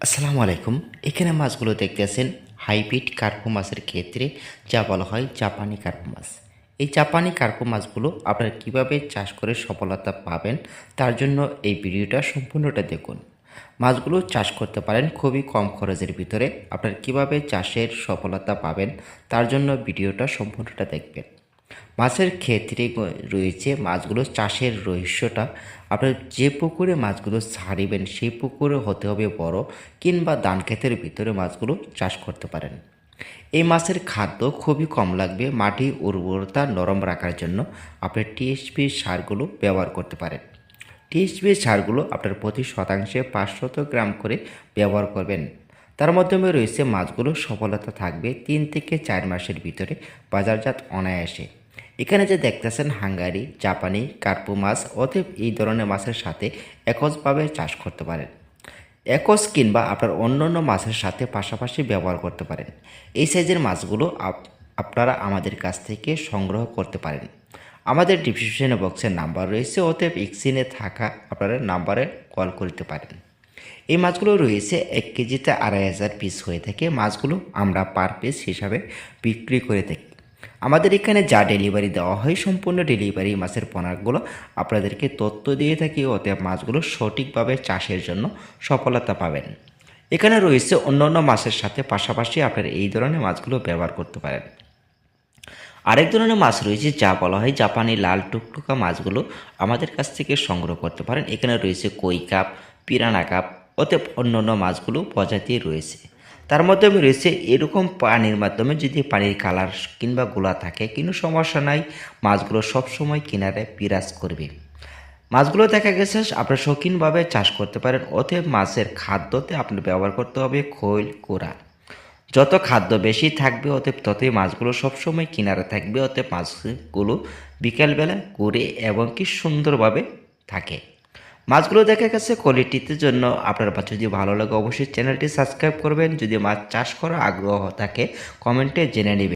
আসসালামু আলাইকুম। এখানে মাছগুলো দেখতেছেন হাইব্রিড কার্পো মাছের ক্ষেত্রে যা বলা হয় জাপানি কার্পো মাছ। এই জাপানি কার্পো মাছগুলো আপনারা কিভাবে চাষ করে সফলতা পাবেন তার জন্য এই ভিডিওটা সম্পূর্ণটা দেখুন। মাছগুলো চাষ করতে পারেন খুবই কম খরচের ভিতরে। আপনারা কিভাবে চাষের সফলতা পাবেন তার জন্য ভিডিওটা সম্পূর্ণটা দেখবেন। মাছের ক্ষেত্রে রয়েছে মাছগুলো চাষের রহস্যটা আপনার যে পুকুরে মাছগুলো ছাড়িবেন সেই পুকুরে হতে হবে বড়, কিংবা ধান ক্ষেতের ভিতরে মাছগুলো চাষ করতে পারেন। এই মাছের খাদ্য খুবই কম লাগবে। মাটির উর্বরতা নরম রাখার জন্য আপনি টিএসপি সারগুলো ব্যবহার করতে পারেন। টিএসপি সারগুলো আপনার প্রতি শতাংশে 500 গ্রাম করে ব্যবহার করবেন। তার মাধ্যমে রয়েছে মাছগুলো সফলতা থাকবে 3 থেকে 4 মাসের ভিতরে বাজারজাত অনায়াসে। এখানে যে দেখতেছেন হাঙ্গারি জাপানি কার্পু মাছ, অতএব এই ধরনের মাছের সাথে একজভাবে চাষ করতে পারেন। একজ কিংবা আপনার অন্যান্য মাছের সাথে পাশাপাশি ব্যবহার করতে পারেন। এই সাইজের মাছগুলো আপনারা আমাদের কাছ থেকে সংগ্রহ করতে পারেন। আমাদের ডিসক্রিপশন বক্সের নাম্বার রয়েছে, অতএব স্ক্রিনে থাকা আপনারা নাম্বারে কল করতে পারেন। এই মাছগুলো রয়েছে 1 কেজিতে 2500 পিস হয়ে থাকে। মাছগুলো আমরা পার পিস হিসাবে বিক্রি করে থাকি। আমাদের এখানে যা ডেলিভারি দেওয়া হয় সম্পূর্ণ ডেলিভারি মাছের পণ্যগুলো আপনাদেরকে তথ্য দিয়ে থাকি, অতএব মাছগুলো সঠিকভাবে চাষের জন্য সফলতা পাবেন। এখানে রয়েছে অন্যান্য মাছের সাথে পাশাপাশি আপনারা এই ধরনের মাছগুলো ব্যবহার করতে পারেন। আরেক ধরনের মাছ রয়েছে যা বলা হয় জাপানি লাল টুকটুকা মাছগুলো আমাদের কাছ থেকে সংগ্রহ করতে পারেন। এখানে রয়েছে কই কাপ, পিরানা কাপ, অতএব অন্যান্য মাছগুলো প্রজাতি রয়েছে। তার মাধ্যমে রয়েছে এরকম পানির মাধ্যমে যদি পানির কালার কিংবা গোলা থাকে কিন্তু সমস্যা নাই, মাছগুলো সবসময় কিনারে বিরাজ করবে। মাছগুলো দেখা গেছে আপনারা শৌখিনভাবে চাষ করতে পারেন। অতএব মাছের খাদ্যতে আপনার ব্যবহার করতে হবে খৈল কোরা। যত খাদ্য বেশি থাকবে অতএব ততই মাছগুলো সবসময় কিনারে থাকবে। অতএব মাছগুলো বিকালবেলা ঘুরে এবং কি সুন্দরভাবে থাকে। মাছগুলো দেখা গেছে কোয়ালিটিতে জন্য আপনার যদি ভালো লাগে অবশ্যই চ্যানেলটি সাবস্ক্রাইব করবেন। যদি মাছ চাষ করার আগ্রহ থাকে কমেন্টে জেনে নেবেন।